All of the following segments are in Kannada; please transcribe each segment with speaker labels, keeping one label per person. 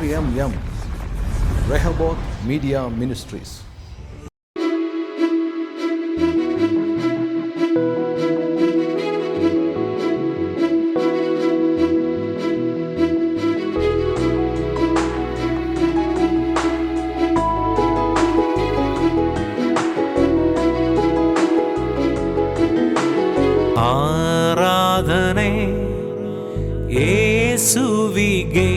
Speaker 1: RMM Rehoboth Media Ministries.
Speaker 2: ಆರಾಧನೆ ಯೇಸುವಿಗೆ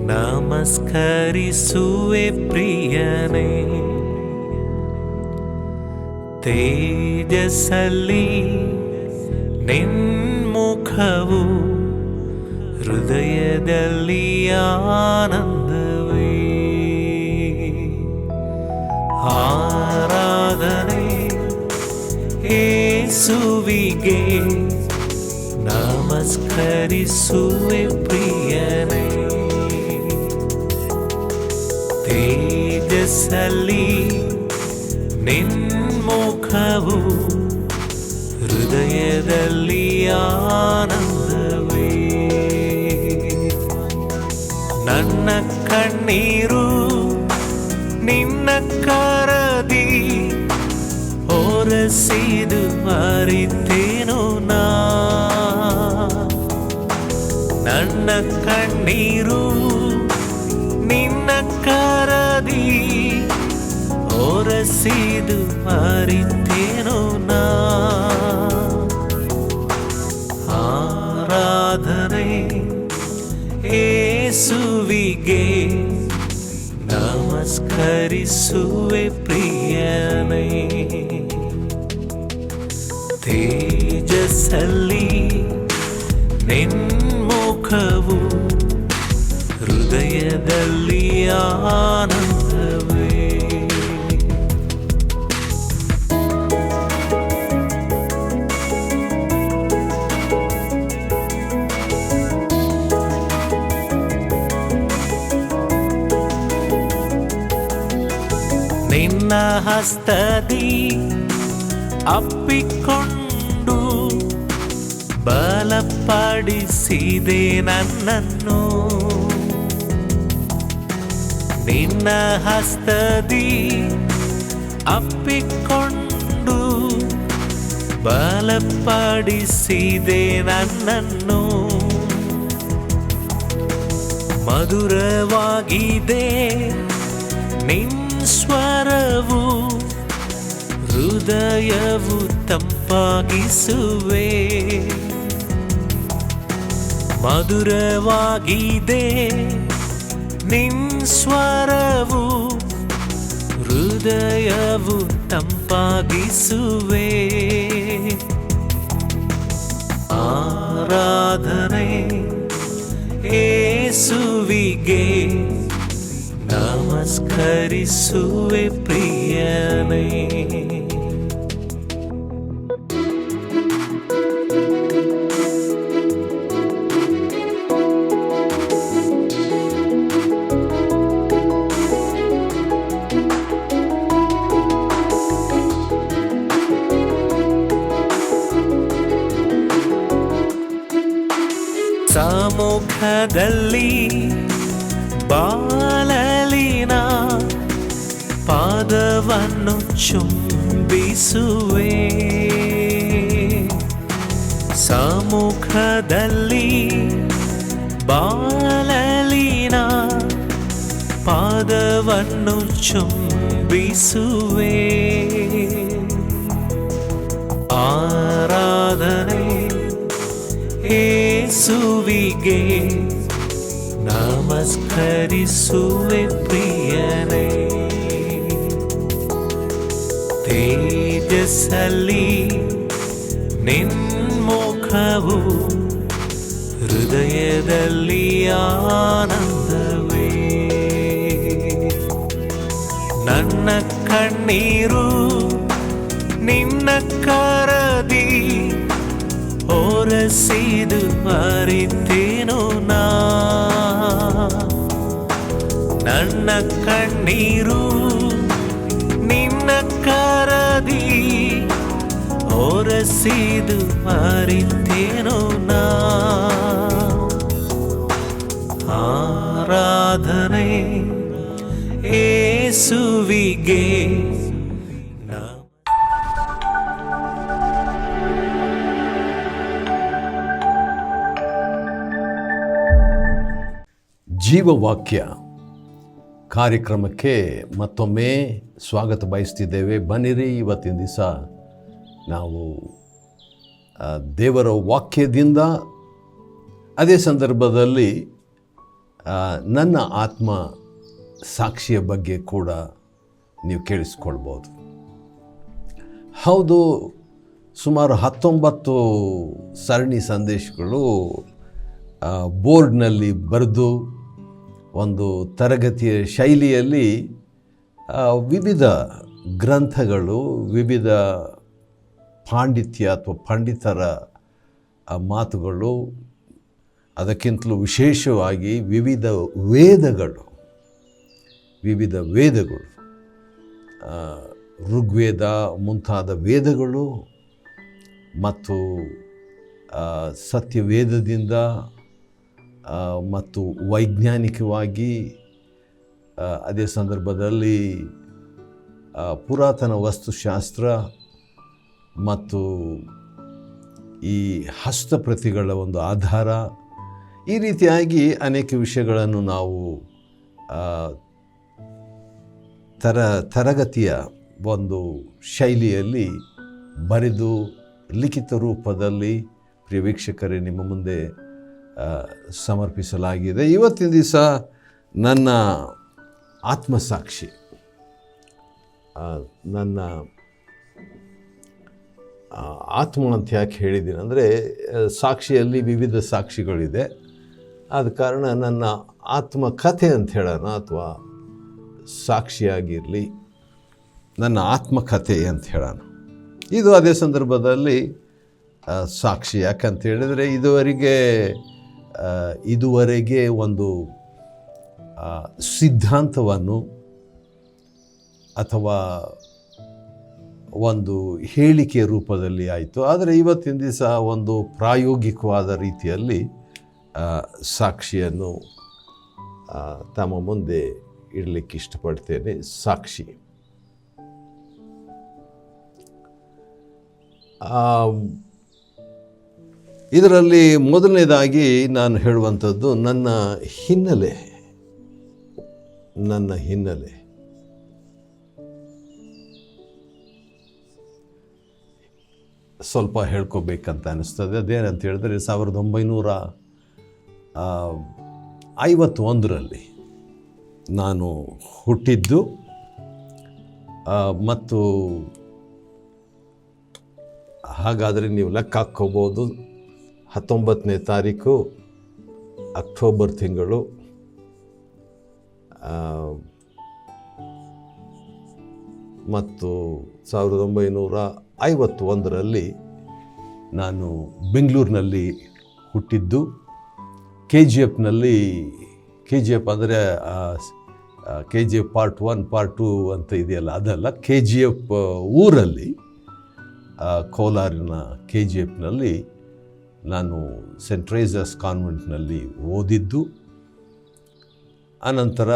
Speaker 2: ನಮಸ್ಕರಿಸುವೆ ಪ್ರಿಯನೇ. ತೇಜಸ್ಸಲ್ಲಿ ನಿನ್ಮುಖವು ಹೃದಯದಲ್ಲಿ ಆನಂದವೇ. ಆರಾಧನೆ ಯೇಸುವಿಗೆ ನಮಸ್ಕರಿಸುವೆ ಪ್ರಿಯನೇ. ತೇಜಸ್ಸಲ್ಲಿ ನಿನ್ಮುಖವು ಹೃದಯದಲ್ಲಿ ಆನಂದವೇ. ನನ್ನ ಕಣ್ಣೀರು ನಿನ್ನ ಕರದಿ ಒರೆಸಿದು ಅರಿತೇನು ನಾ. ನನ್ನ ಕಣ್ಣೀರು ನಿನ್ನ ಕರದಿ ಒರೆಸಿದು ಅರಿತೇನು ನಾ. ಆರಾಧನೆ ಯೇಸುವಿಗೆ ನಮಸ್ಕರಿಸುವೆ ಪ್ರಿಯನೇ. ತೇಜಸ್ಸಲ್ಲಿ ನಿನ್ಮುಖವು ಹೃದಯದಲ್ಲಿ ಆನಂದವೇ. ನಿನ್ನ ಹಸ್ತದಿ ಅಪ್ಪಿಕೊಂಡು ಬಲಪಡಿಸಿದೆ ನನ್ನನ್ನು. ನಿನ್ನ ಹಸ್ತದಿ ಅಪ್ಪಿಕೊಂಡು ಬಲಪಡಿಸಿದೆ ನನ್ನನ್ನು. ಮಧುರವಾಗಿದೆ ನಿನ್ನ ಸ್ವರವು ಹೃದಯವು ತಂಪಾಗಿಸುವೆ. ಮಧುರವಾಗಿದೆ ನಿನ್ನ ಸ್ವರವು ಹೃದಯವು ತಂಪಾಗಿಸುವೆ. ಆರಾಧನೆ ಯೇಸುವಿಗೆ ನಮಸ್ಕರಿಸುವೆ ಪ್ರಿಯನೇ. ಸಮ್ಮುಖದಲ್ಲಿ ಬಾಲಲಿನ ಪಾದವನ್ನು ಚುಂಬಿಸುವೆ. ಸಮ್ಮುಖದಲ್ಲಿ ಬಾಲಲಿನ ಪಾದವನ್ನು ಚುಂಬಿಸುವೆ. ಆರಾಧನೆ ಯೇಸುವಿಗೆ ನಮಸ್ಕರಿಸುವೆ ಪ್ರಿಯನೇ. ತೇಜಸ್ಸಲ್ಲಿ ನಿನ್ಮುಖವು ಹೃದಯದಲ್ಲಿ ಆನಂದವೇ. ನನ್ನ ಕಣ್ಣೀರು ನಿನ್ನ ಕರದಿ ಒರೆಸಿದು ಅರಿತೇನು ನಾ. ನನ್ನ ಕಣ್ಣೀರು ನಿನ್ನ ಕರದಿ ಒರೆಸಿದು ಅರಿತೇನು ನಾ. ಆರಾಧನೆ ಯೇಸುವಿಗೆ.
Speaker 1: ಜೀವವಾಕ್ಯ ಕಾರ್ಯಕ್ರಮಕ್ಕೆ ಮತ್ತೊಮ್ಮೆ ಸ್ವಾಗತ ಬಯಸ್ತಿದ್ದೇವೆ. ಬನ್ನಿರಿ, ಇವತ್ತಿನ ದಿವಸ ನಾವು ದೇವರ ವಾಕ್ಯದಿಂದ, ಅದೇ ಸಂದರ್ಭದಲ್ಲಿ ನನ್ನ ಆತ್ಮ ಸಾಕ್ಷಿಯ ಬಗ್ಗೆ ಕೂಡ ನೀವು ಕೇಳಿಸ್ಕೊಳ್ಬೋದು. ಹೌದು, ಸುಮಾರು 19 ಸರಣಿ ಸಂದೇಶಗಳು ಬೋರ್ಡ್ನಲ್ಲಿ ಬರೆದು ಒಂದು ತರಗತಿಯ ಶೈಲಿಯಲ್ಲಿ ವಿವಿಧ ಗ್ರಂಥಗಳು, ವಿವಿಧ ಪಾಂಡಿತ್ಯ ಅಥವಾ ಪಂಡಿತರ ಮಾತುಗಳು, ಅದಕ್ಕಿಂತಲೂ ವಿಶೇಷವಾಗಿ ವಿವಿಧ ವೇದಗಳು ಋಗ್ವೇದ ಮುಂತಾದ ವೇದಗಳು ಮತ್ತು ಸತ್ಯವೇದದಿಂದ ಮತ್ತು ವೈಜ್ಞಾನಿಕವಾಗಿ, ಅದೇ ಸಂದರ್ಭದಲ್ಲಿ ಪುರಾತನ ವಸ್ತುಶಾಸ್ತ್ರ ಮತ್ತು ಈ ಹಸ್ತಪ್ರತಿಗಳ ಒಂದು ಆಧಾರ, ಈ ರೀತಿಯಾಗಿ ಅನೇಕ ವಿಷಯಗಳನ್ನು ನಾವು ತರಗತಿಯ ಒಂದು ಶೈಲಿಯಲ್ಲಿ ಬರೆದು ಲಿಖಿತ ರೂಪದಲ್ಲಿ ಪ್ರಿಯ ವೀಕ್ಷಕರೇ ನಿಮ್ಮ ಮುಂದೆ ಸಮರ್ಪಿಸಲಾಗಿದೆ. ಇವತ್ತಿನ ದಿವಸ ನನ್ನ ಆತ್ಮಸಾಕ್ಷಿ, ನನ್ನ ಆತ್ಮ ಅಂತ ಯಾಕೆ ಹೇಳಿದ್ದೀನಿ ಅಂದರೆ, ಸಾಕ್ಷಿಯಲ್ಲಿ ವಿವಿಧ ಸಾಕ್ಷಿಗಳಿದೆ. ಆದ ಕಾರಣ ನನ್ನ ಆತ್ಮಕಥೆ ಅಂತ ಹೇಳೋಣ, ಅಥವಾ ಸಾಕ್ಷಿಯಾಗಿರಲಿ, ನನ್ನ ಆತ್ಮಕಥೆ ಅಂತ ಹೇಳೋಣ. ಇದು ಅದೇ ಸಂದರ್ಭದಲ್ಲಿ ಸಾಕ್ಷಿ. ಯಾಕಂತ ಹೇಳಿದರೆ ಇದುವರೆಗೆ ಒಂದು ಸಿದ್ಧಾಂತವನ್ನು ಅಥವಾ ಒಂದು ಹೇಳಿಕೆಯ ರೂಪದಲ್ಲಿ ಆಯಿತು. ಆದರೆ ಇವತ್ತಿನ ದಿವಸ ಒಂದು ಪ್ರಾಯೋಗಿಕವಾದ ರೀತಿಯಲ್ಲಿ ಸಾಕ್ಷಿಯನ್ನು ತಮ್ಮ ಮುಂದೆ ಇಡಲಿಕ್ಕೆ ಇಷ್ಟಪಡ್ತೇನೆ. ಸಾಕ್ಷಿ ಇದರಲ್ಲಿ ಮೊದಲನೇದಾಗಿ ನಾನು ಹೇಳುವಂಥದ್ದು ನನ್ನ ಹಿನ್ನೆಲೆ. ಸ್ವಲ್ಪ ಹೇಳ್ಕೋಬೇಕಂತ ಅನ್ನಿಸ್ತದೆ. ಅದೇನಂತ ಹೇಳಿದ್ರೆ 1951ರಲ್ಲಿ ನಾನು ಹುಟ್ಟಿದ್ದು ಮತ್ತು ಹಾಗಾದರೆ ನೀವು ಲೆಕ್ಕ ಹಾಕ್ಕೋಬೋದು. 19ನೇ ತಾರೀಕು ಅಕ್ಟೋಬರ್ ತಿಂಗಳು, ಮತ್ತು 1951ರಲ್ಲಿ ನಾನು ಬೆಂಗಳೂರಿನಲ್ಲಿ ಹುಟ್ಟಿದ್ದು. KGF ಅಂದರೆ KGF ಪಾರ್ಟ್ 1 ಪಾರ್ಟ್ 2 ಅಂತ ಇದೆಯಲ್ಲ, ಅದಲ್ಲ. KGF ಊರಲ್ಲಿ, ಕೋಲಾರಿನ KGFನಲ್ಲಿ ನಾನು ಸೆಂಟ್ ಟ್ರೇಸಸ್ ಕಾನ್ವೆಂಟ್ನಲ್ಲಿ ಓದಿದ್ದು. ಆನಂತರ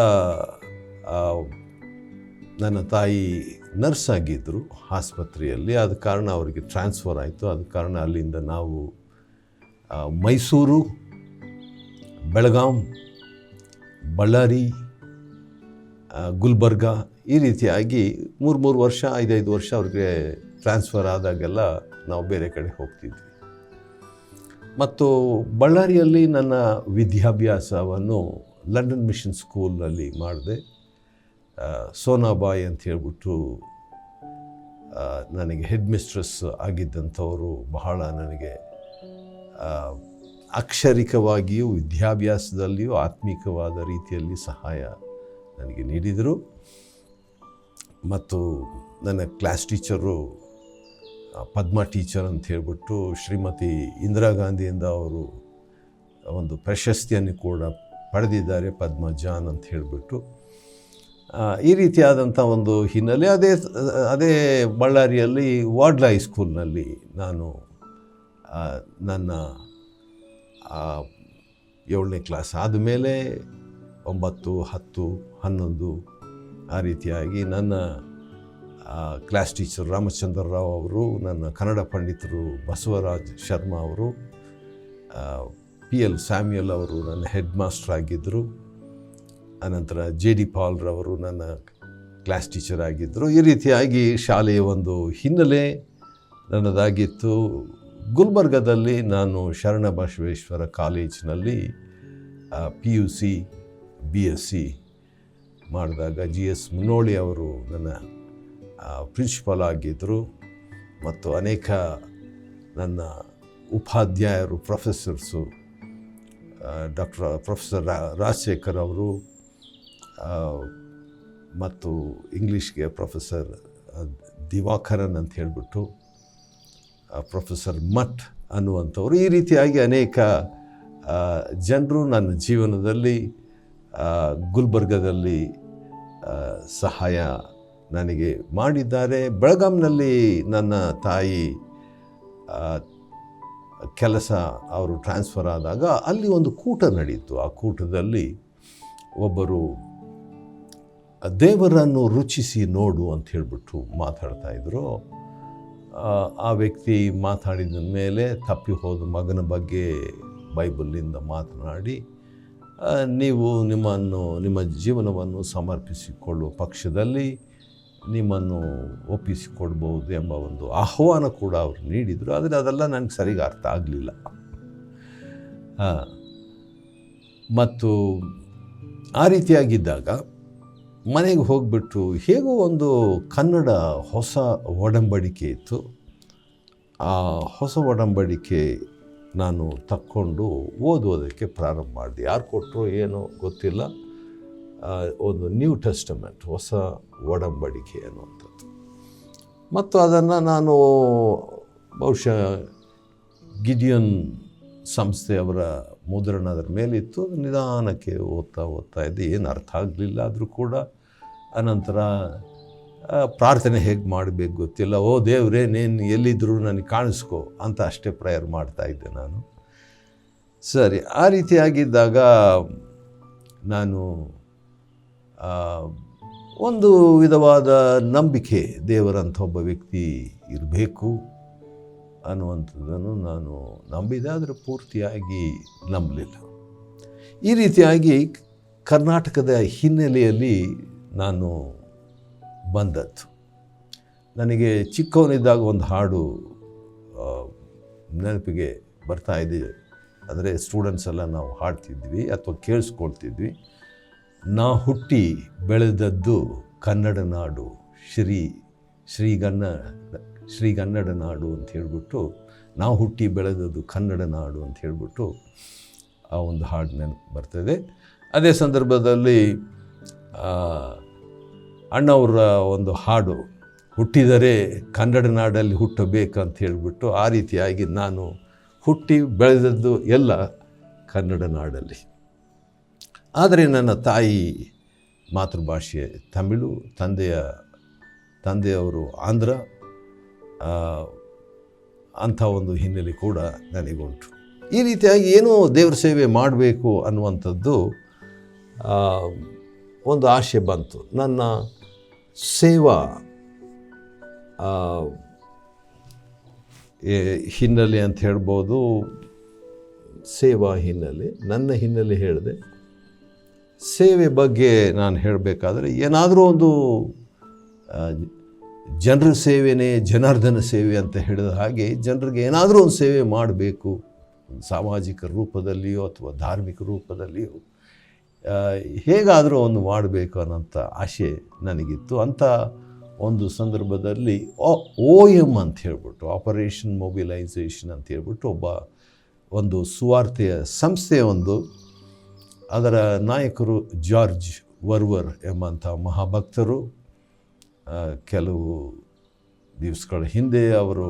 Speaker 1: ನನ್ನ ತಾಯಿ ನರ್ಸ್ ಆಗಿದ್ದರು ಆಸ್ಪತ್ರೆಯಲ್ಲಿ. ಆದ ಕಾರಣ ಅವರಿಗೆ ಟ್ರಾನ್ಸ್ಫರ್ ಆಯಿತು. ಆದ ಕಾರಣ ಅಲ್ಲಿಂದ ನಾವು ಮೈಸೂರು, ಬೆಳಗಾಂ, ಬಳ್ಳಾರಿ, ಗುಲ್ಬರ್ಗ, ಈ ರೀತಿಯಾಗಿ 3 ವರ್ಷ 5 ವರ್ಷ ಅವ್ರಿಗೆ ಟ್ರಾನ್ಸ್ಫರ್ ಆದಾಗೆಲ್ಲ ನಾವು ಬೇರೆ ಕಡೆ ಹೋಗ್ತಿದ್ವಿ. ಮತ್ತು ಬಳ್ಳಾರಿಯಲ್ಲಿ ನನ್ನ ವಿದ್ಯಾಭ್ಯಾಸವನ್ನು ಲಂಡನ್ ಮಿಷನ್ ಸ್ಕೂಲ್ನಲ್ಲಿ ಮಾಡಿದೆ. ಸೋನಾಬಾಯಿ ಅಂತ ಹೇಳ್ಬಿಟ್ಟು ನನಗೆ ಹೆಡ್ ಮಿಸ್ಟ್ರೆಸ್ ಆಗಿದ್ದಂಥವರು ಬಹಳ ನನಗೆ ಅಕ್ಷರಿಕವಾಗಿಯೂ ವಿದ್ಯಾಭ್ಯಾಸದಲ್ಲಿಯೂ ಆತ್ಮಿಕವಾದ ರೀತಿಯಲ್ಲಿ ಸಹಾಯ ನನಗೆ ನೀಡಿದರು. ಮತ್ತು ನನ್ನ ಕ್ಲಾಸ್ ಟೀಚರು ಪದ್ಮ ಟೀಚರ್ ಅಂತ ಹೇಳ್ಬಿಟ್ಟು ಶ್ರೀಮತಿ ಇಂದಿರಾ ಗಾಂಧಿಯಿಂದ ಅವರು ಒಂದು ಪ್ರಶಸ್ತಿಯನ್ನು ಕೂಡ ಪಡೆದಿದ್ದಾರೆ, ಪದ್ಮಜಾನ್ ಅಂತ ಹೇಳಿಬಿಟ್ಟು. ಈ ರೀತಿಯಾದಂಥ ಒಂದು ಹಿನ್ನೆಲೆ. ಅದೇ ಬಳ್ಳಾರಿಯಲ್ಲಿ ವಾಡ್ಲಾ ಹೈಸ್ಕೂಲ್ನಲ್ಲಿ ನಾನು ನನ್ನ 7ನೇ ಕ್ಲಾಸ್ ಆದಮೇಲೆ 9, 10, 11 ಆ ರೀತಿಯಾಗಿ ನನ್ನ ಕ್ಲಾಸ್ ಟೀಚರ್ ರಾಮಚಂದ್ರ ರಾವ್ ಅವರು, ನನ್ನ ಕನ್ನಡ ಪಂಡಿತರು ಬಸವರಾಜ್ ಶರ್ಮಾ ಅವರು, PL ಸ್ಯಾಮ್ಯುಯಲ್ ಅವರು ನನ್ನ ಹೆಡ್ ಮಾಸ್ಟರ್ ಆಗಿದ್ದರು. ಅನಂತರ JD ಪಾಲ್ರವರು ನನ್ನ ಕ್ಲಾಸ್ ಟೀಚರ್ ಆಗಿದ್ದರು. ಈ ರೀತಿಯಾಗಿ ಶಾಲೆಯ ಒಂದು ಹಿನ್ನೆಲೆ ನನ್ನದಾಗಿತ್ತು. ಗುಲ್ಬರ್ಗದಲ್ಲಿ ನಾನು ಶರಣ ಬಸವೇಶ್ವರ ಕಾಲೇಜಿನಲ್ಲಿ PUC BSc ಮಾಡಿದಾಗ GS ಮುನ್ನೋಳಿ ಅವರು ನನ್ನ ಪ್ರಿನ್ಸಿಪಾಲ್ ಆಗಿದ್ದರು. ಮತ್ತು ಅನೇಕ ನನ್ನ ಉಪಾಧ್ಯಾಯರು, ಪ್ರೊಫೆಸರ್ಸು, ಪ್ರೊಫೆಸರ್ ರಾಜಶೇಖರ್ ಅವರು, ಮತ್ತು ಇಂಗ್ಲೀಷ್ಗೆ ಪ್ರೊಫೆಸರ್ ದಿವಾಕರನ್ ಅಂತ ಹೇಳಿಬಿಟ್ಟು, ಪ್ರೊಫೆಸರ್ ಮಠ್ ಅನ್ನುವಂಥವ್ರು. ಈ ರೀತಿಯಾಗಿ ಅನೇಕ ಜನರು ನನ್ನ ಜೀವನದಲ್ಲಿ ಗುಲ್ಬರ್ಗದಲ್ಲಿ ಸಹಾಯ ನನಗೆ ಮಾಡಿದ್ದಾರೆ. ಬೆಳಗಾಂನಲ್ಲಿ ನನ್ನ ತಾಯಿ ಕೆಲಸ ಅವರು ಟ್ರಾನ್ಸ್ಫರ್ ಆದಾಗ ಅಲ್ಲಿ ಒಂದು ಕೂಟ ನಡೀತು. ಆ ಕೂಟದಲ್ಲಿ ಒಬ್ಬರು ದೇವರನ್ನು ರುಚಿಸಿ ನೋಡು ಅಂತ ಹೇಳಿಬಿಟ್ಟು ಮಾತಾಡ್ತಾಯಿದ್ರು. ಆ ವ್ಯಕ್ತಿ ಮಾತಾಡಿದ ಮೇಲೆ ತಪ್ಪಿ ಹೋದ ಮಗನ ಬಗ್ಗೆ ಬೈಬಲಿಂದ ಮಾತನಾಡಿ, ನೀವು ನಿಮ್ಮ ಜೀವನವನ್ನು ಸಮರ್ಪಿಸಿಕೊಳ್ಳುವ ಪಕ್ಷದಲ್ಲಿ ನಿಮ್ಮನ್ನು ಒಪ್ಪಿಸಿಕೊಡ್ಬೋದು ಎಂಬ ಒಂದು ಆಹ್ವಾನ ಕೂಡ ಅವರು ನೀಡಿದರು. ಆದರೆ ಅದೆಲ್ಲ ನನಗೆ ಸರಿಗೆ ಅರ್ಥ ಆಗಲಿಲ್ಲ. ಮತ್ತು ಆ ರೀತಿಯಾಗಿದ್ದಾಗ ಮನೆಗೆ ಹೋಗಿಬಿಟ್ಟು ಹೇಗೋ ಒಂದು ಕನ್ನಡ ಹೊಸ ಒಡಂಬಡಿಕೆ ಇತ್ತು. ಆ ಹೊಸ ಒಡಂಬಡಿಕೆ ನಾನು ತಕ್ಕೊಂಡು ಓದೋದಕ್ಕೆ ಪ್ರಾರಂಭ ಮಾಡಿದೆ. ಯಾರು ಕೊಟ್ಟರು ಏನೋ ಗೊತ್ತಿಲ್ಲ. ಒಂದು ನ್ಯೂ ಟೆಸ್ಟಮೆಂಟ್, ಹೊಸ ಒಡಂಬಡಿಕೆ ಅನ್ನುವಂಥದ್ದು. ಮತ್ತು ಅದನ್ನು ನಾನು ಬಹುಶಃ ಗಿಡಿಯನ್ ಸಂಸ್ಥೆಯವರ ಮುದ್ರಣ ಅದರ ಮೇಲಿತ್ತು. ನಿಧಾನಕ್ಕೆ ಓದ್ತಾ ಇದ್ದೆ. ಏನು ಅರ್ಥ ಆಗಲಿಲ್ಲ. ಆದರೂ ಕೂಡ ಅನಂತರ ಪ್ರಾರ್ಥನೆ ಹೇಗೆ ಮಾಡಬೇಕು ಗೊತ್ತಿಲ್ಲ. ಓ ದೇವರೇ, ನೀನು ಎಲ್ಲಿದ್ದರೂ ನನಗೆ ಕಾಣಿಸ್ಕೋ ಅಂತ ಅಷ್ಟೇ ಪ್ರೇಯರ್ ಮಾಡ್ತಾಯಿದ್ದೆ ನಾನು. ಸರಿ, ಆ ರೀತಿಯಾಗಿದ್ದಾಗ ನಾನು ಒಂದು ವಿಧವಾದ ನಂಬಿಕೆ, ದೇವರಂಥ ಒಬ್ಬ ವ್ಯಕ್ತಿ ಇರಬೇಕು ಅನ್ನುವಂಥದ್ದನ್ನು ನಾನು ನಂಬಿದೆ. ಆದರೆ ಪೂರ್ತಿಯಾಗಿ ನಂಬಲಿಲ್ಲ. ಈ ರೀತಿಯಾಗಿ ಕರ್ನಾಟಕದ ಹಿನ್ನೆಲೆಯಲ್ಲಿ ನಾನು ಬಂದದ್ದು. ನನಗೆ ಚಿಕ್ಕವನಿದ್ದಾಗ ಒಂದು ಹಾಡು ನೆನಪಿಗೆ ಬರ್ತಾಯಿದೆ. ಅಂದರೆ ಸ್ಟೂಡೆಂಟ್ಸ್ ಎಲ್ಲ ನಾವು ಹಾಡ್ತಿದ್ವಿ ಅಥವಾ ಕೇಳಿಸ್ಕೊಳ್ತಿದ್ವಿ. ನಾ ಹುಟ್ಟಿ ಬೆಳೆದದ್ದು ಕನ್ನಡ ನಾಡು, ಶ್ರೀಗನ್ನಡ ನಾಡು ಅಂತ ಹೇಳ್ಬಿಟ್ಟು, ನಾವು ಹುಟ್ಟಿ ಬೆಳೆದದ್ದು ಕನ್ನಡ ನಾಡು ಅಂತ ಹೇಳ್ಬಿಟ್ಟು ಆ ಒಂದು ಹಾಡು ನೆನಪು ಬರ್ತದೆ. ಅದೇ ಸಂದರ್ಭದಲ್ಲಿ ಅಣ್ಣವರ ಒಂದು ಹಾಡು, ಹುಟ್ಟಿದರೆ ಕನ್ನಡ ನಾಡಲ್ಲಿ ಹುಟ್ಟಬೇಕಂತ ಹೇಳಿಬಿಟ್ಟು, ಆ ರೀತಿಯಾಗಿ ನಾನು ಹುಟ್ಟಿ ಬೆಳೆದದ್ದು ಎಲ್ಲ ಕನ್ನಡ ನಾಡಲ್ಲಿ. ಆದರೆ ನನ್ನ ತಾಯಿ ಮಾತೃಭಾಷೆ ತಮಿಳು, ತಂದೆಯವರು ಆಂಧ್ರ, ಅಂಥ ಒಂದು ಹಿನ್ನೆಲೆ ಕೂಡ ನನಗುಂಟು. ಈ ರೀತಿಯಾಗಿ ಏನೋ ದೇವ್ರ ಸೇವೆ ಮಾಡಬೇಕು ಅನ್ನುವಂಥದ್ದು ಒಂದು ಆಶೆ ಬಂತು. ನನ್ನ ಸೇವಾ ಹಿನ್ನೆಲೆ ಅಂತ ಹೇಳ್ಬೋದು. ಸೇವಾ ಹಿನ್ನೆಲೆ, ನನ್ನ ಹಿನ್ನೆಲೆ ಹೇಳಿದೆ. ಸೇವೆ ಬಗ್ಗೆ ನಾನು ಹೇಳಬೇಕಾದ್ರೆ ಏನಾದರೂ ಒಂದು ಜನರ ಸೇವೆನೇ ಜನಾರ್ದನ ಸೇವೆ ಅಂತ ಹೇಳಿದ ಹಾಗೆ ಜನರಿಗೆ ಏನಾದರೂ ಒಂದು ಸೇವೆ ಮಾಡಬೇಕು, ಸಾಮಾಜಿಕ ರೂಪದಲ್ಲಿಯೋ ಅಥವಾ ಧಾರ್ಮಿಕ ರೂಪದಲ್ಲಿಯೋ ಹೇಗಾದರೂ ಒಂದು ಮಾಡಬೇಕು ಅನ್ನೋಂಥ ಆಶೆ ನನಗಿತ್ತು. ಅಂಥ ಒಂದು ಸಂದರ್ಭದಲ್ಲಿ OM ಅಂತ ಹೇಳ್ಬಿಟ್ಟು, ಆಪರೇಷನ್ ಮೊಬಿಲೈಸೇಷನ್ ಅಂತ ಹೇಳ್ಬಿಟ್ಟು ಒಂದು ಸುವಾರ್ತೆಯ ಸಂಸ್ಥೆ ಅದರ ನಾಯಕರು ಜಾರ್ಜ್ ವರ್ವರ್ ಎಂಬಂಥ ಮಹಾಭಕ್ತರು. ಕೆಲವು ದಿವಸಗಳ ಹಿಂದೆ ಅವರು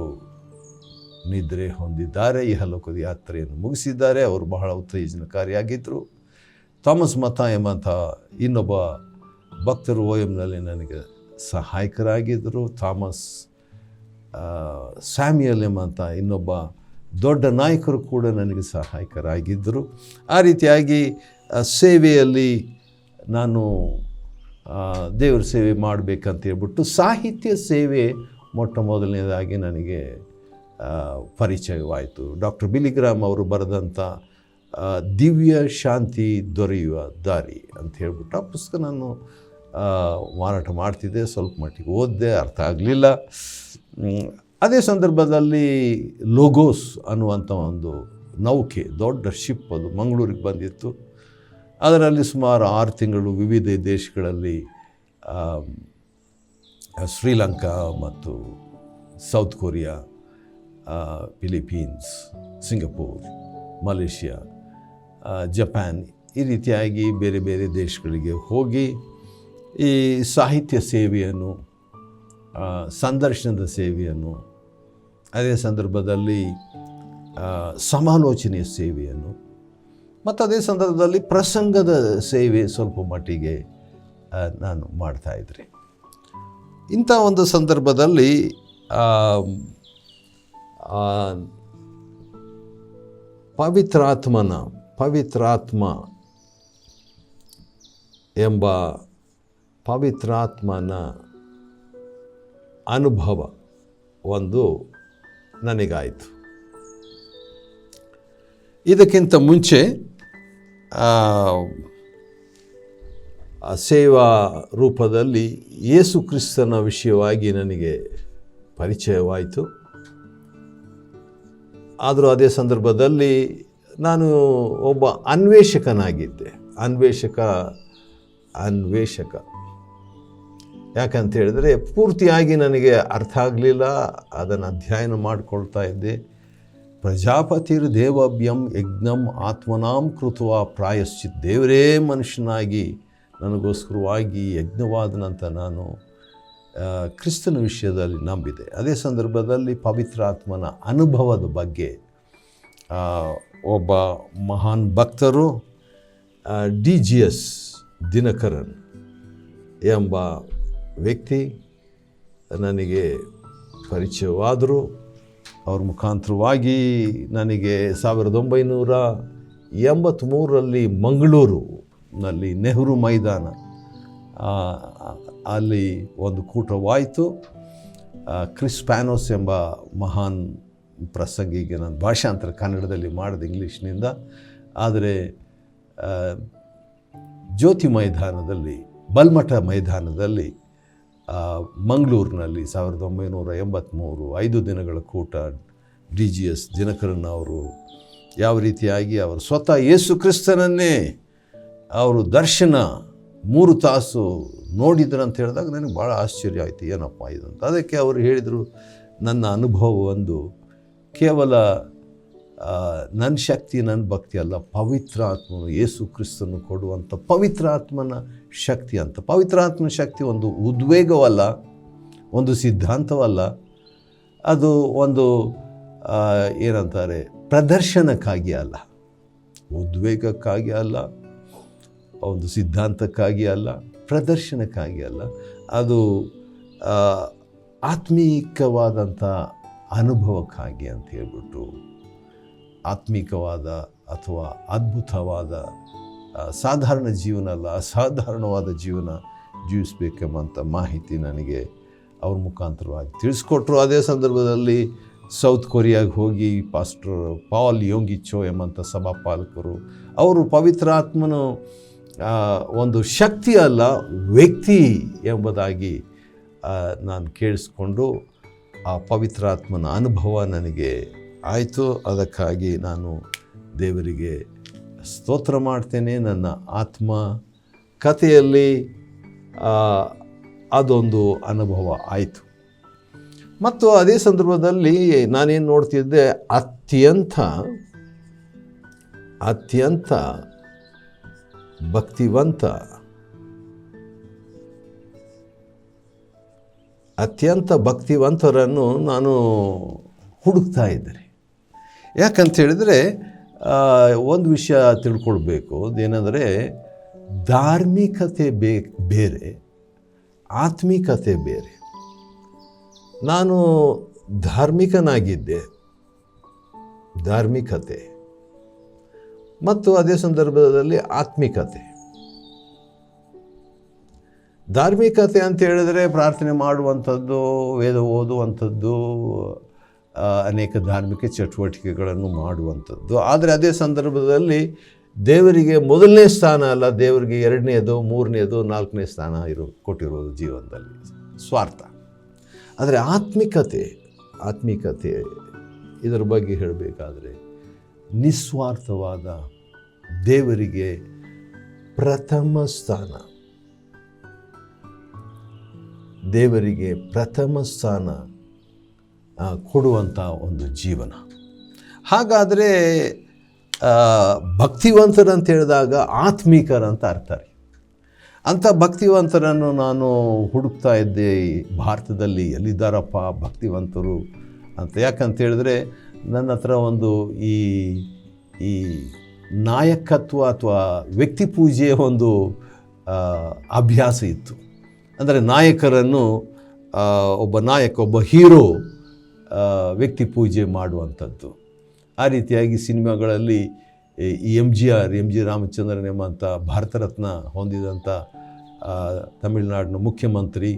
Speaker 1: ನಿದ್ರೆ ಹೊಂದಿದ್ದಾರೆ, ಇಹಲೋಕದ ಯಾತ್ರೆಯನ್ನು ಮುಗಿಸಿದ್ದಾರೆ. ಅವರು ಬಹಳ ಉತ್ತೇಜನಕಾರಿಯಾಗಿದ್ದರು. ಥಾಮಸ್ ಮಥ ಎಂಬಂಥ ಇನ್ನೊಬ್ಬ ಭಕ್ತರು OMನಲ್ಲಿ ನನಗೆ ಸಹಾಯಕರಾಗಿದ್ದರು. ಥಾಮಸ್ ಸ್ಯಾಮ್ಯುಯಲ್ ಎಂಬಂಥ ಇನ್ನೊಬ್ಬ ದೊಡ್ಡ ನಾಯಕರು ಕೂಡ ನನಗೆ ಸಹಾಯಕರಾಗಿದ್ದರು. ಆ ರೀತಿಯಾಗಿ ಸೇವೆಯಲ್ಲಿ ನಾನು ದೇವ್ರ ಸೇವೆ ಮಾಡಬೇಕಂತ ಹೇಳ್ಬಿಟ್ಟು ಸಾಹಿತ್ಯ ಸೇವೆ ಮೊಟ್ಟ ಮೊದಲನೇದಾಗಿ ನನಗೆ ಪರಿಚಯವಾಯಿತು. ಡಾಕ್ಟರ್ ಬಿಲಿಗ್ರಾಮ್ ಅವರು ಬರೆದಂಥ ದಿವ್ಯ ಶಾಂತಿ ದೊರೆಯುವ ದಾರಿ ಅಂತ ಹೇಳ್ಬಿಟ್ಟು ಆ ಪುಸ್ತಕ ನಾನು ಮಾರಾಟ ಮಾಡ್ತಿದ್ದೆ. ಸ್ವಲ್ಪ ಮಟ್ಟಿಗೆ ಓದಿದೆ, ಅರ್ಥ ಆಗಲಿಲ್ಲ. ಅದೇ ಸಂದರ್ಭದಲ್ಲಿ ಲೋಗೋಸ್ ಅನ್ನುವಂಥ ಒಂದು ನೌಕೆ, ದೊಡ್ಡ ಶಿಪ್, ಅದು ಮಂಗಳೂರಿಗೆ ಬಂದಿತ್ತು. ಅದರಲ್ಲಿ ಸುಮಾರು 6 ತಿಂಗಳು ವಿವಿಧ ದೇಶಗಳಲ್ಲಿ ಶ್ರೀಲಂಕಾ ಮತ್ತು south Korea, Philippines, Singapore, Malaysia, Japan, ಈ ರೀತಿಯಾಗಿ ಬೇರೆ ಬೇರೆ ದೇಶಗಳಿಗೆ ಹೋಗಿ ಈ ಸಾಹಿತ್ಯ ಸೇವೆಯನ್ನು, ಸಂದರ್ಶನದ ಸೇವೆಯನ್ನು, ಅದೇ ಸಂದರ್ಭದಲ್ಲಿ ಸಮಾಲೋಚನೆಯ ಸೇವೆಯನ್ನು ಮತ್ತು ಅದೇ ಸಂದರ್ಭದಲ್ಲಿ ಪ್ರಸಂಗದ ಸೇವೆ ಸ್ವಲ್ಪ ಮಟ್ಟಿಗೆ ನಾನು ಮಾಡ್ತಾಯಿದ್ದೆ. ಇಂಥ ಒಂದು ಸಂದರ್ಭದಲ್ಲಿ ಪವಿತ್ರಾತ್ಮ ಎಂಬ ಪವಿತ್ರಾತ್ಮನ ಅನುಭವ ಒಂದು ನನಗಾಯಿತು. ಇದಕ್ಕಿಂತ ಮುಂಚೆ ಸೇವಾ ರೂಪದಲ್ಲಿ ಯೇಸು ಕ್ರಿಸ್ತನ ವಿಷಯವಾಗಿ ನನಗೆ ಪರಿಚಯವಾಯಿತು. ಆದರೂ ಅದೇ ಸಂದರ್ಭದಲ್ಲಿ ನಾನು ಒಬ್ಬ ಅನ್ವೇಷಕನಾಗಿದ್ದೆ. ಅನ್ವೇಷಕ ಯಾಕಂತ ಹೇಳಿದ್ರೆ ಪೂರ್ತಿಯಾಗಿ ನನಗೆ ಅರ್ಥ ಆಗಲಿಲ್ಲ. ಅದನ್ನು ಅಧ್ಯಯನ ಮಾಡಿಕೊಳ್ತಾ ಇದ್ದೆ. ಪ್ರಜಾಪತಿರ್ ದೇವಭ್ಯಂ ಯಜ್ಞಂ ಆತ್ಮನಾಂ ಕೃತ್ವ ಪ್ರಾಯಶ್ಚಿತ್. ದೇವರೇ ಮನುಷ್ಯನಾಗಿ ನನಗೋಸ್ಕರವಾಗಿ ಯಜ್ಞವಾದನಂತ ನಾನು ಕ್ರಿಸ್ತನ ವಿಷಯದಲ್ಲಿ ನಂಬಿದೆ. ಅದೇ ಸಂದರ್ಭದಲ್ಲಿ ಪವಿತ್ರಾತ್ಮನ ಅನುಭವದ ಬಗ್ಗೆ ಒಬ್ಬ ಮಹಾನ್ ಭಕ್ತರು DGS ದಿನಕರನ್ ಎಂಬ ವ್ಯಕ್ತಿ ನನಗೆ ಪರಿಚಯವಾದರು. ಅವ್ರ ಮುಖಾಂತರವಾಗಿ ನನಗೆ 1983ರಲ್ಲಿ ಮಂಗಳೂರಿನಲ್ಲಿ ನೆಹರು ಮೈದಾನ ಅಲ್ಲಿ ಒಂದು ಕೂಟವಾಯಿತು. ಕ್ರಿಸ್ ಪ್ಯಾನೋಸ್ ಎಂಬ ಮಹಾನ್ ಪ್ರಸಂಗಿಗೆ ನಾನು ಭಾಷಾಂತರ ಕನ್ನಡದಲ್ಲಿ ಮಾಡಿದೆ ಇಂಗ್ಲೀಷ್ನಿಂದ. ಆದರೆ ಜ್ಯೋತಿ ಮೈದಾನದಲ್ಲಿ, ಬಲ್ಮಠ ಮೈದಾನದಲ್ಲಿ ಮಂಗಳೂರಿನಲ್ಲಿ 1983 5 ದಿನಗಳ ಕೂಟ DGS ದಿನಕರನ್ ಅವರು ಯಾವ ರೀತಿಯಾಗಿ ಅವರು ಸ್ವತಃ ಯೇಸು ಕ್ರಿಸ್ತನನ್ನೇ ಅವರು ದರ್ಶನ 3 ತಾಸು ನೋಡಿದ್ರು ಅಂತ ಹೇಳಿದಾಗ ನನಗೆ ಭಾಳ ಆಶ್ಚರ್ಯ ಆಯಿತು, ಏನಪ್ಪ ಇದಂತ. ಅದಕ್ಕೆ ಅವರು ಹೇಳಿದರು, ನನ್ನ ಅನುಭವ ಒಂದು ಕೇವಲ ನನ್ನ ಶಕ್ತಿ, ನನ್ನ ಭಕ್ತಿ ಅಲ್ಲ, ಪವಿತ್ರಾತ್ಮನು ಯೇಸು ಕ್ರಿಸ್ತನು ಕೊಡುವಂಥ ಪವಿತ್ರಾತ್ಮನ ಶಕ್ತಿ ಅಂತ. ಪವಿತ್ರಾತ್ಮನ ಶಕ್ತಿ ಒಂದು ಉದ್ವೇಗವಲ್ಲ, ಒಂದು ಸಿದ್ಧಾಂತವಲ್ಲ, ಅದು ಒಂದು ಏನಂತಾರೆ ಪ್ರದರ್ಶನಕ್ಕಾಗಿ ಅಲ್ಲ, ಉದ್ವೇಗಕ್ಕಾಗಿ ಅಲ್ಲ, ಒಂದು ಸಿದ್ಧಾಂತಕ್ಕಾಗಿ ಅಲ್ಲ, ಪ್ರದರ್ಶನಕ್ಕಾಗಿ ಅಲ್ಲ. ಅದು ಆತ್ಮೀಕವಾದಂಥ ಅನುಭವಕ್ಕಾಗಿ ಅಂತ ಹೇಳ್ಬಿಟ್ಟು, ಆತ್ಮಿಕವಾದ ಅಥವಾ ಅದ್ಭುತವಾದ ಸಾಧಾರಣ ಜೀವನ ಅಲ್ಲ, ಅಸಾಧಾರಣವಾದ ಜೀವನ ಜೀವಿಸಬೇಕೆಂಬಂಥ ಮಾಹಿತಿ ನನಗೆ ಅವ್ರ ಮುಖಾಂತರವಾಗಿ ತಿಳಿಸ್ಕೊಟ್ರು. ಅದೇ ಸಂದರ್ಭದಲ್ಲಿ ಸೌತ್ ಕೊರಿಯಾಗೆ ಹೋಗಿ ಪಾಸ್ಟರ್ ಪಾಲ್ ಯೋಂಗಿಚೋ ಎಂಬಂಥ ಸಭಾಪಾಲಕರು ಅವರು ಪವಿತ್ರಾತ್ಮನು ಒಂದು ಶಕ್ತಿ ಅಲ್ಲ, ವ್ಯಕ್ತಿ ಎಂಬುದಾಗಿ ನಾನು ಕೇಳಿಸ್ಕೊಂಡು ಆ ಪವಿತ್ರಾತ್ಮನ ಅನುಭವ ನನಗೆ ಆಯಿತು. ಅದಕ್ಕಾಗಿ ನಾನು ದೇವರಿಗೆ ಸ್ತೋತ್ರ ಮಾಡ್ತೇನೆ. ನನ್ನ ಆತ್ಮ ಕಥೆಯಲ್ಲಿ ಅದೊಂದು ಅನುಭವ ಆಯಿತು. ಮತ್ತು ಅದೇ ಸಂದರ್ಭದಲ್ಲಿ ನಾನೇನು ನೋಡ್ತಿದ್ದೆ, ಅತ್ಯಂತ ಭಕ್ತಿವಂತರನ್ನು ನಾನು ಹುಡುಕ್ತಾ ಇದ್ದೆ. ಯಾಕಂತ ಹೇಳಿದರೆ ಒಂದು ವಿಷಯ ತಿಳ್ಕೊಳ್ಬೇಕು, ಅದೇನೆಂದರೆ ಧಾರ್ಮಿಕತೆ ಬೇರೆ, ಆತ್ಮಿಕತೆ ಬೇರೆ. ನಾನು ಧಾರ್ಮಿಕನಾಗಿದ್ದೆ, ಧಾರ್ಮಿಕತೆ ಮತ್ತು ಅದೇ ಸಂದರ್ಭದಲ್ಲಿ ಆತ್ಮಿಕತೆ ಧಾರ್ಮಿಕತೆ ಅಂತ ಹೇಳಿದ್ರೆ ಪ್ರಾರ್ಥನೆ ಮಾಡುವಂಥದ್ದು, ವೇದ ಓದುವಂಥದ್ದು, ಅನೇಕ ಧಾರ್ಮಿಕ ಚಟುವಟಿಕೆಗಳನ್ನು ಮಾಡುವಂಥದ್ದು. ಆದರೆ ಅದೇ ಸಂದರ್ಭದಲ್ಲಿ ದೇವರಿಗೆ ಮೊದಲನೇ ಸ್ಥಾನ ಅಲ್ಲ, ದೇವರಿಗೆ 2ನೇದು 3ನೇದು 4ನೇ ಸ್ಥಾನ ಕೊಟ್ಟಿರೋದು ಜೀವನದಲ್ಲಿ, ಸ್ವಾರ್ಥ. ಆದರೆ ಆತ್ಮಿಕತೆ ಇದರ ಬಗ್ಗೆ ಹೇಳಬೇಕಾದ್ರೆ ನಿಸ್ವಾರ್ಥವಾದ ದೇವರಿಗೆ ಪ್ರಥಮ ಸ್ಥಾನ, ದೇವರಿಗೆ ಪ್ರಥಮ ಸ್ಥಾನ ಕೊಡುವಂಥ ಒಂದು ಜೀವನ. ಹಾಗಾದರೆ ಭಕ್ತಿವಂತರಂತ ಹೇಳಿದಾಗ ಆತ್ಮಿಕರಂತ ಅರ್ಥ ರೀ. ಅಂಥ ಭಕ್ತಿವಂತರನ್ನು ನಾನು ಹುಡುಕ್ತಾ ಇದ್ದೆ ಭಾರತದಲ್ಲಿ, ಎಲ್ಲಿದ್ದಾರಪ್ಪ ಭಕ್ತಿವಂತರು ಅಂತ. ಯಾಕಂತ ಹೇಳಿದ್ರೆ ನನ್ನ ಹತ್ರ ಒಂದು ಈ ನಾಯಕತ್ವ ಅಥವಾ ವ್ಯಕ್ತಿ ಪೂಜೆಯ ಒಂದು ಅಭ್ಯಾಸ ಇತ್ತು. ಅಂದರೆ ನಾಯಕರನ್ನು ಒಬ್ಬ ಹೀರೋ ವ್ಯಕ್ತಿ ಪೂಜೆ ಮಾಡುವಂಥದ್ದು. ಆ ರೀತಿಯಾಗಿ ಸಿನಿಮಾಗಳಲ್ಲಿ ಈ ಎಮ್ ಜಿ ರಾಮಚಂದ್ರನ್ ಎಂಬಂಥ ಭಾರತ ರತ್ನ ಹೊಂದಿದಂಥ ತಮಿಳುನಾಡಿನ ಮುಖ್ಯಮಂತ್ರಿ,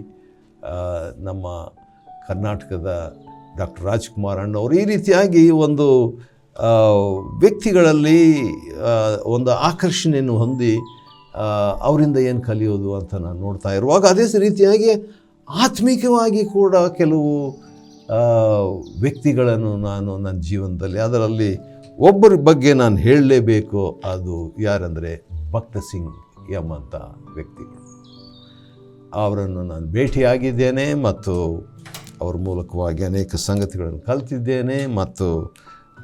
Speaker 1: ನಮ್ಮ ಕರ್ನಾಟಕದ ಡಾಕ್ಟರ್ ರಾಜ್ಕುಮಾರ್ ಅಣ್ಣವರು, ಈ ರೀತಿಯಾಗಿ ಒಂದು ವ್ಯಕ್ತಿಗಳಲ್ಲಿ ಒಂದು ಆಕರ್ಷಣೆಯನ್ನು ಹೊಂದಿ ಅವರಿಂದ ಏನು ಕಲಿಯೋದು ಅಂತ ನಾನು ನೋಡ್ತಾ ಇರುವಾಗ, ಅದೇ ರೀತಿಯಾಗಿ ಆತ್ಮಿಕವಾಗಿ ಕೂಡ ಕೆಲವು ವ್ಯಕ್ತಿಗಳನ್ನು ನಾನು ನನ್ನ ಜೀವನದಲ್ಲಿ, ಅದರಲ್ಲಿ ಒಬ್ಬರ ಬಗ್ಗೆ ನಾನು ಹೇಳಲೇಬೇಕು. ಅದು ಯಾರಂದರೆ ಭಕ್ತ ಸಿಂಗ್ ಎಂಬಂಥ ವ್ಯಕ್ತಿಗಳು. ಅವರನ್ನು ನಾನು ಭೇಟಿಯಾಗಿದ್ದೇನೆ ಮತ್ತು ಅವ್ರ ಮೂಲಕವಾಗಿ ಅನೇಕ ಸಂಗತಿಗಳನ್ನು ಕಲಿತಿದ್ದೇನೆ ಮತ್ತು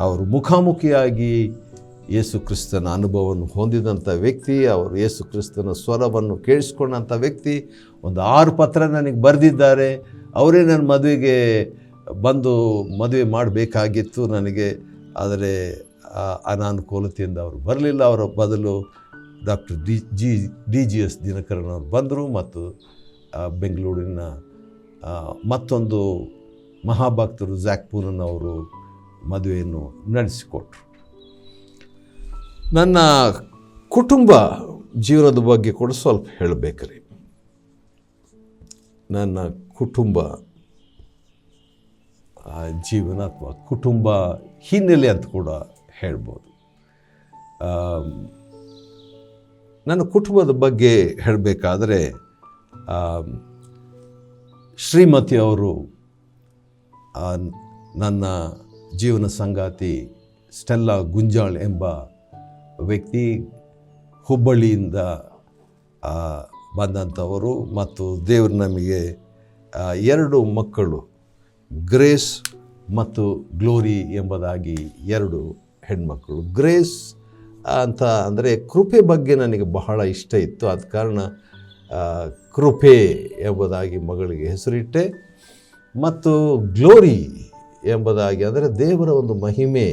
Speaker 1: ಅವರು ಮುಖಾಮುಖಿಯಾಗಿ ಯೇಸು ಕ್ರಿಸ್ತನ ಅನುಭವವನ್ನು ಹೊಂದಿದಂಥ ವ್ಯಕ್ತಿ, ಅವರು ಯೇಸು ಕ್ರಿಸ್ತನ ಸ್ವರವನ್ನು ಕೇಳಿಸ್ಕೊಂಡಂಥ ವ್ಯಕ್ತಿ. ಒಂದು 6 ಪತ್ರ ನನಗೆ ಬರೆದಿದ್ದಾರೆ. ಅವರೇ ನನ್ನ ಮದುವೆಗೆ ಬಂದು ಮದುವೆ ಮಾಡಬೇಕಾಗಿತ್ತು ನನಗೆ, ಆದರೆ ಅನಾನುಕೂಲತೆಯಿಂದ ಅವರು ಬರಲಿಲ್ಲ. ಅವರ ಬದಲು ಡಾಕ್ಟರ್ DGS ದಿನಕರನ್ ಅವರು ಬಂದರು ಮತ್ತು ಬೆಂಗಳೂರಿನ ಮತ್ತೊಂದು ಮಹಾಭಕ್ತರು ಝ್ಯಾಕ್ ಪೂನನ್ ಅವರು ಮದುವೆಯನ್ನು ನಡೆಸಿಕೊಟ್ರು. ನನ್ನ ಕುಟುಂಬ ಜೀವನದ ಬಗ್ಗೆ ಕೂಡ ಸ್ವಲ್ಪ ಹೇಳಬೇಕ್ರಿ. ನನ್ನ ಕುಟುಂಬ ಜೀವನ ಅಥವಾ ಕುಟುಂಬ ಹಿನ್ನೆಲೆ ಅಂತ ಕೂಡ ಹೇಳ್ಬೋದು. ನನ್ನ ಕುಟುಂಬದ ಬಗ್ಗೆ ಹೇಳಬೇಕಾದ್ರೆ, ಶ್ರೀಮತಿ ಅವರು ನನ್ನ ಜೀವನ ಸಂಗಾತಿ ಸ್ಟೆಲ್ಲಾ ಗುಂಜಾಳ್ ಎಂಬ ವ್ಯಕ್ತಿ, ಹುಬ್ಬಳ್ಳಿಯಿಂದ ಬಂದಂಥವರು. ಮತ್ತು ದೇವರು ನಮಗೆ 2 ಮಕ್ಕಳು, ಗ್ರೇಸ್ ಮತ್ತು ಗ್ಲೋರಿ ಎಂಬುದಾಗಿ 2 ಹೆಣ್ಮಕ್ಕಳು. ಗ್ರೇಸ್ ಅಂತ ಅಂದರೆ ಕೃಪೆ ಬಗ್ಗೆ ನನಗೆ ಬಹಳ ಇಷ್ಟ ಇತ್ತು. ಆದ ಕಾರಣ ಕೃಪೆ ಎಂಬುದಾಗಿ ಮಗಳಿಗೆ ಹೆಸರಿಟ್ಟೆ. ಮತ್ತು ಗ್ಲೋರಿ ಎಂಬುದಾಗಿ ಅಂದರೆ ದೇವರ ಒಂದು ಮಹಿಮೆ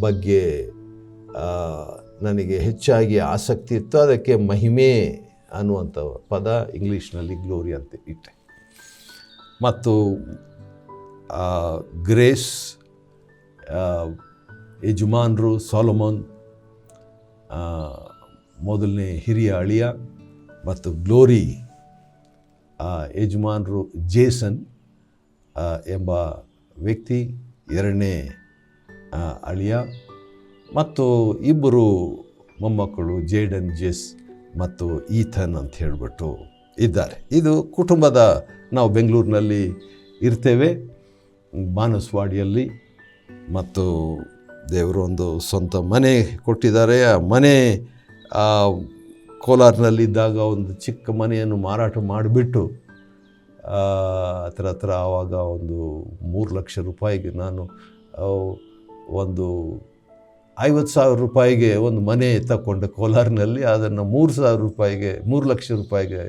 Speaker 1: ಬಗ್ಗೆ ನನಗೆ ಹೆಚ್ಚಾಗಿ ಆಸಕ್ತಿ ಇತ್ತು. ಅದಕ್ಕೆ ಮಹಿಮೆ ಅನ್ನುವಂಥ ಪದ ಇಂಗ್ಲೀಷ್ನಲ್ಲಿ ಗ್ಲೋರಿ ಅಂತ ಇಟ್ಟೆ. ಮತ್ತು ಗ್ರೇಸ್ ಯಜಮಾನರು ಸೊಲೊಮನ್, ಮೊದಲನೇ ಹಿರಿಯ ಅಳಿಯ, ಮತ್ತು ಗ್ಲೋರಿ ಯಜಮಾನರು ಜೇಸನ್ ಎಂಬ ವ್ಯಕ್ತಿ, 2ನೇ ಅಳಿಯ. ಮತ್ತು 2 ಮೊಮ್ಮಕ್ಕಳು, ಜೇಡನ್, ಜೆಸ್ ಮತ್ತು ಈಥನ್ ಅಂತ ಹೇಳಿಬಿಟ್ಟು ಇದ್ದಾರೆ. ಇದು ಕುಟುಂಬದ, ನಾವು ಬೆಂಗಳೂರಿನಲ್ಲಿ ಇರ್ತೇವೆ, ಬಾನಸವಾಡಿಯಲ್ಲಿ. ಮತ್ತು ದೇವರು ಒಂದು ಸ್ವಂತ ಮನೆ ಕೊಟ್ಟಿದ್ದಾರೆ. ಆ ಮನೆ ಕೋಲಾರಿನಲ್ಲಿದ್ದಾಗ ಒಂದು ಚಿಕ್ಕ ಮನೆಯನ್ನು ಮಾರಾಟ ಮಾಡಿಬಿಟ್ಟು ಹತ್ರ ಆವಾಗ ಒಂದು 3 ಲಕ್ಷ ರೂಪಾಯಿಗೆ ನಾನು ಒಂದು 50,000 ರೂಪಾಯಿಗೆ ಒಂದು ಮನೆ ತಗೊಂಡೆ ಕೋಲಾರಿನಲ್ಲಿ. ಅದನ್ನು 3 ಲಕ್ಷ ರೂಪಾಯಿಗೆ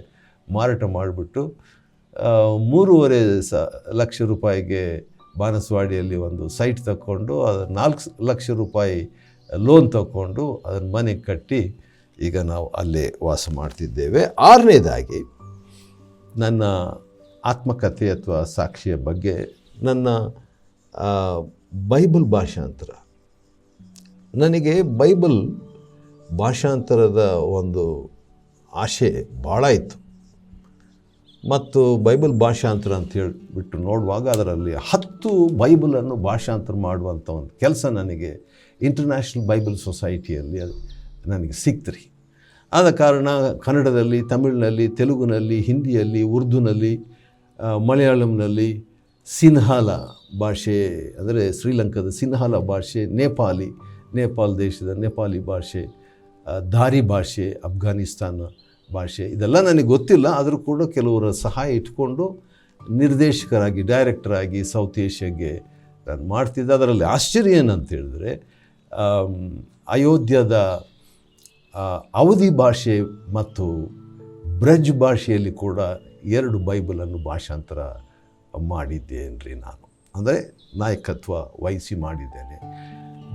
Speaker 1: ಮಾರಾಟ ಮಾಡಿಬಿಟ್ಟು 3.5 ಲಕ್ಷ ರೂಪಾಯಿಗೆ ಬಾನಸವಾಡಿಯಲ್ಲಿ ಒಂದು ಸೈಟ್ ತಗೊಂಡು, ಅದು 4 ಲಕ್ಷ ರೂಪಾಯಿ ಲೋನ್ ತಗೊಂಡು ಅದನ್ನು ಮನೆಗೆ ಕಟ್ಟಿ ಈಗ ನಾವು ಅಲ್ಲೇ ವಾಸ ಮಾಡ್ತಿದ್ದೇವೆ. 6ನೇದಾಗಿ ನನ್ನ ಆತ್ಮಕಥೆ ಅಥವಾ ಸಾಕ್ಷಿಯ ಬಗ್ಗೆ, ನನ್ನ ಬೈಬಲ್ ಭಾಷಾಂತರ. ನನಗೆ ಬೈಬಲ್ ಭಾಷಾಂತರದ ಒಂದು ಆಸೆ ಭಾಳ ಇತ್ತು. ಮತ್ತು ಬೈಬಲ್ ಭಾಷಾಂತರ ಅಂತ ಹೇಳಿಬಿಟ್ಟು ನೋಡುವಾಗ ಅದರಲ್ಲಿ 10 ಬೈಬಲನ್ನು ಭಾಷಾಂತರ ಮಾಡುವಂಥ ಒಂದು ಕೆಲಸ ನನಗೆ ಇಂಟರ್ನ್ಯಾಷನಲ್ ಬೈಬಲ್ ಸೊಸೈಟಿಯಲ್ಲಿ ನನಗೆ ಸಿಕ್ತು ರೀ. ಆದ ಕಾರಣ ಕನ್ನಡದಲ್ಲಿ, ತಮಿಳಿನಲ್ಲಿ, ತೆಲುಗುನಲ್ಲಿ, ಹಿಂದಿಯಲ್ಲಿ, ಉರ್ದುನಲ್ಲಿ, ಮಲಯಾಳಂನಲ್ಲಿ, ಸಿನ್ಹಾಲ ಭಾಷೆ ಅಂದರೆ ಶ್ರೀಲಂಕಾದ ಸಿನ್ಹಾಲ ಭಾಷೆ, ನೇಪಾಳ ದೇಶದ ನೇಪಾಲಿ ಭಾಷೆ, ದಾರಿ ಭಾಷೆ, ಅಫ್ಘಾನಿಸ್ತಾನ ಭಾಷೆ, ಇದೆಲ್ಲ ನನಗೆ ಗೊತ್ತಿಲ್ಲ. ಆದರೂ ಕೂಡ ಕೆಲವರ ಸಹಾಯ ಇಟ್ಕೊಂಡು ನಿರ್ದೇಶಕರಾಗಿ, ಡೈರೆಕ್ಟರಾಗಿ ಸೌತ್ ಏಷ್ಯಾಗೆ ನಾನು ಮಾಡ್ತಿದ್ದೆ. ಅದರಲ್ಲಿ ಆಶ್ಚರ್ಯ ಏನಂತ ಹೇಳಿದ್ರೆ, ಅಯೋಧ್ಯದ ಅವಧಿ ಭಾಷೆ ಮತ್ತು ಬ್ರಜ್ ಭಾಷೆಯಲ್ಲಿ ಕೂಡ 2 ಬೈಬಲನ್ನು ಭಾಷಾಂತರ ಮಾಡಿದ್ದೇನೆ ರೀ ನಾನು. ಅಂದರೆ ನಾಯಕತ್ವ ವಹಿಸಿ ಮಾಡಿದ್ದೇನೆ.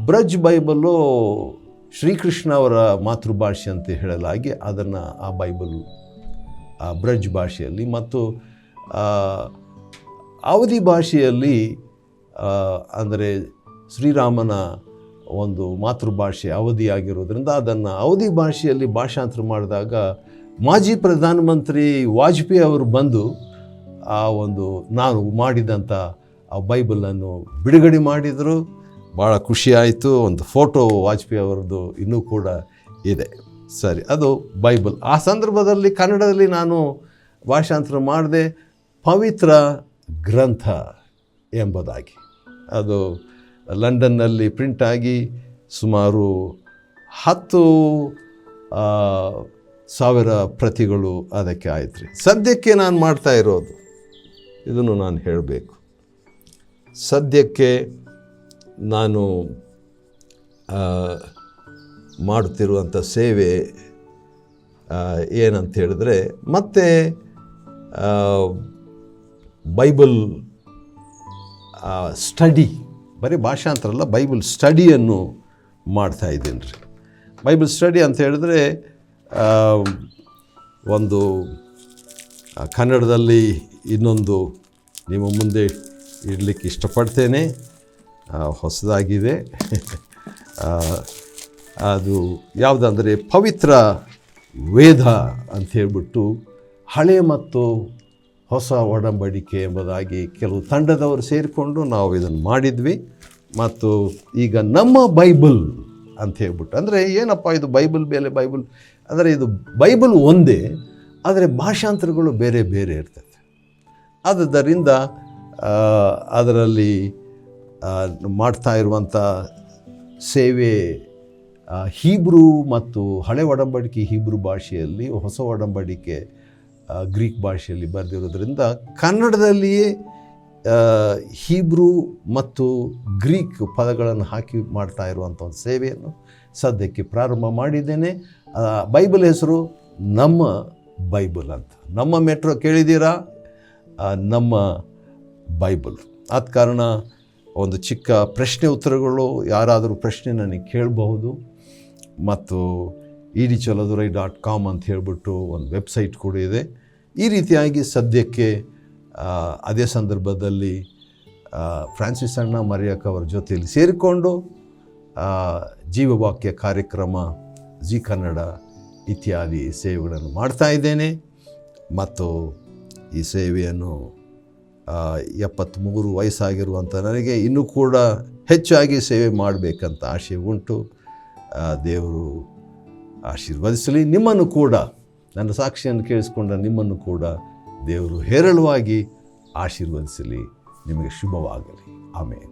Speaker 1: ಬ್ರಜ್ ಬೈಬಲ್ಲು ಶ್ರೀಕೃಷ್ಣ ಅವರ ಮಾತೃಭಾಷೆ ಅಂತ ಹೇಳಲಾಗಿ ಅದನ್ನು ಆ ಬೈಬಲ್ ಬ್ರಜ್ ಭಾಷೆಯಲ್ಲಿ ಮತ್ತು ಅವಧಿ ಭಾಷೆಯಲ್ಲಿ ಅಂದರೆ ಶ್ರೀರಾಮನ ಒಂದು ಮಾತೃಭಾಷೆ ಅವಧಿಯಾಗಿರೋದ್ರಿಂದ ಅದನ್ನು ಅವಧಿ ಭಾಷೆಯಲ್ಲಿ ಭಾಷಾಂತರ ಮಾಡಿದಾಗ ಮಾಜಿ ಪ್ರಧಾನಮಂತ್ರಿ ವಾಜಪೇಯಿ ಅವರು ಬಂದು ಆ ಒಂದು ನಾನು ಮಾಡಿದಂಥ ಆ ಬೈಬಲನ್ನು ಬಿಡುಗಡೆ ಮಾಡಿದರು. ಭಾಳ ಖುಷಿಯಾಯಿತು. ಒಂದು ಫೋಟೋ ವಾಜಪೇಯಿ ಅವರದ್ದು ಇನ್ನೂ ಕೂಡ ಇದೆ. ಸರಿ, ಅದು ಬೈಬಲ್. ಆ ಸಂದರ್ಭದಲ್ಲಿ ಕನ್ನಡದಲ್ಲಿ ನಾನು ಭಾಷಾಂತರ ಮಾಡಿದೆ, ಪವಿತ್ರ ಗ್ರಂಥ ಎಂಬುದಾಗಿ. ಅದು ಲಂಡನ್ನಲ್ಲಿ ಪ್ರಿಂಟಾಗಿ ಸುಮಾರು 10,000 ಪ್ರತಿಗಳು ಅದಕ್ಕೆ ಆಯ್ತು ರೀ. ಸದ್ಯಕ್ಕೆ ನಾನು ಮಾಡ್ತಾ ಇರೋದು ಇದನ್ನು ನಾನು ಹೇಳಬೇಕು. ಸದ್ಯಕ್ಕೆ ನಾನು ಮಾಡುತ್ತಿರುವಂಥ ಸೇವೆ ಏನಂತ ಹೇಳಿದ್ರೆ, ಮತ್ತೆ ಬೈಬಲ್ ಸ್ಟಡಿ, ಬರೀ ಭಾಷಾಂತರ ಅಲ್ಲ, ಬೈಬಲ್ ಸ್ಟಡಿಯನ್ನು ಮಾಡ್ತಾಯಿದ್ದೀನಿ ರೀ. ಬೈಬಲ್ ಸ್ಟಡಿ ಅಂತ ಹೇಳಿದ್ರೆ ಒಂದು ಕನ್ನಡದಲ್ಲಿ ಇನ್ನೊಂದು ನಿಮ್ಮ ಮುಂದೆ ಇಡಲಿಕ್ಕೆ ಇಷ್ಟಪಡ್ತೇನೆ. ಹೊಸದಾಗಿದೆ. ಅದು ಯಾವುದಂದರೆ ಪವಿತ್ರ ವೇದ ಅಂತ ಹೇಳ್ಬಿಟ್ಟು ಹಳೆ ಮತ್ತು ಹೊಸ ಒಡಂಬಡಿಕೆ ಎಂಬುದಾಗಿ ಕೆಲವು ತಂಡದವರು ಸೇರಿಕೊಂಡು ನಾವು ಇದನ್ನು ಮಾಡಿದ್ವಿ. ಮತ್ತು ಈಗ ನಮ್ಮ ಬೈಬಲ್ ಅಂತ ಹೇಳ್ಬಿಟ್ಟು, ಅಂದರೆ ಏನಪ್ಪ ಇದು ಬೈಬಲ್ ಮೇಲೆ ಬೈಬಲ್ ಅಂದರೆ ಇದು ಬೈಬಲ್ ಒಂದೇ, ಆದರೆ ಭಾಷಾಂತರಗಳು ಬೇರೆ ಬೇರೆ ಇರ್ತದೆ. ಆದ್ದರಿಂದ ಅದರಲ್ಲಿ ಮಾಡ್ತಾ ಇರುವಂಥ ಸೇವೆ ಹೀಬ್ರೂ ಮತ್ತು ಹಳೆ ಒಡಂಬಡಿಕೆ ಹೀಬ್ರೂ ಭಾಷೆಯಲ್ಲಿ, ಹೊಸ ಒಡಂಬಡಿಕೆ ಗ್ರೀಕ್ ಭಾಷೆಯಲ್ಲಿ ಬರೆದಿರೋದ್ರಿಂದ ಕನ್ನಡದಲ್ಲಿಯೇ ಹೀಬ್ರೂ ಮತ್ತು ಗ್ರೀಕ್ ಪದಗಳನ್ನು ಹಾಕಿ ಮಾಡ್ತಾ ಇರುವಂಥ ಒಂದು ಸೇವೆಯನ್ನು ಸದ್ಯಕ್ಕೆ ಪ್ರಾರಂಭ ಮಾಡಿದ್ದೇನೆ. ಬೈಬಲ್ ಹೆಸರು ನಮ್ಮ ಬೈಬಲ್ ಅಂತ. ನಮ್ಮ ಮೆಟ್ರೋ ಕೇಳಿದ್ದೀರಾ? ನಮ್ಮ ಬೈಬಲ್. ಆದ ಕಾರಣ ಒಂದು ಚಿಕ್ಕ ಪ್ರಶ್ನೆ ಉತ್ತರಗಳು, ಯಾರಾದರೂ ಪ್ರಶ್ನೆ ನನಗೆ ಕೇಳಬಹುದು. ಮತ್ತು edchaladurai.com ಅಂತ ಹೇಳಿಬಿಟ್ಟು ಒಂದು ವೆಬ್ಸೈಟ್ ಕೂಡ ಇದೆ. ಈ ರೀತಿಯಾಗಿ ಸದ್ಯಕ್ಕೆ ಅದೇ ಸಂದರ್ಭದಲ್ಲಿ ಫ್ರಾನ್ಸಿಸ್ ಅಣ್ಣ ಮರಿಯಕ್ಕ ಅವರ ಜೊತೆಯಲ್ಲಿ ಸೇರಿಕೊಂಡು ಜೀವವಾಕ್ಯ ಕಾರ್ಯಕ್ರಮ, ಜಿ ಕನ್ನಡ ಇತ್ಯಾದಿ ಸೇವೆಗಳನ್ನು ಮಾಡ್ತಾಯಿದ್ದೇನೆ. ಮತ್ತು ಈ ಸೇವೆಯನ್ನು 73 ವಯಸ್ಸಾಗಿರುವಂಥ ನನಗೆ ಇನ್ನೂ ಕೂಡ ಹೆಚ್ಚಾಗಿ ಸೇವೆ ಮಾಡಬೇಕಂತ ಆಶೆ ಉಂಟು. ದೇವರು ಆಶೀರ್ವದಿಸಲಿ. ನಿಮ್ಮನ್ನು ಕೂಡ, ನನ್ನ ಸಾಕ್ಷಿಯನ್ನು ಕೇಳಿಸ್ಕೊಂಡ ನಿಮ್ಮನ್ನು ಕೂಡ ದೇವರು ಹೇರಳವಾಗಿ ಆಶೀರ್ವದಿಸಲಿ. ನಿಮಗೆ ಶುಭವಾಗಲಿ. ಆಮೇಲೆ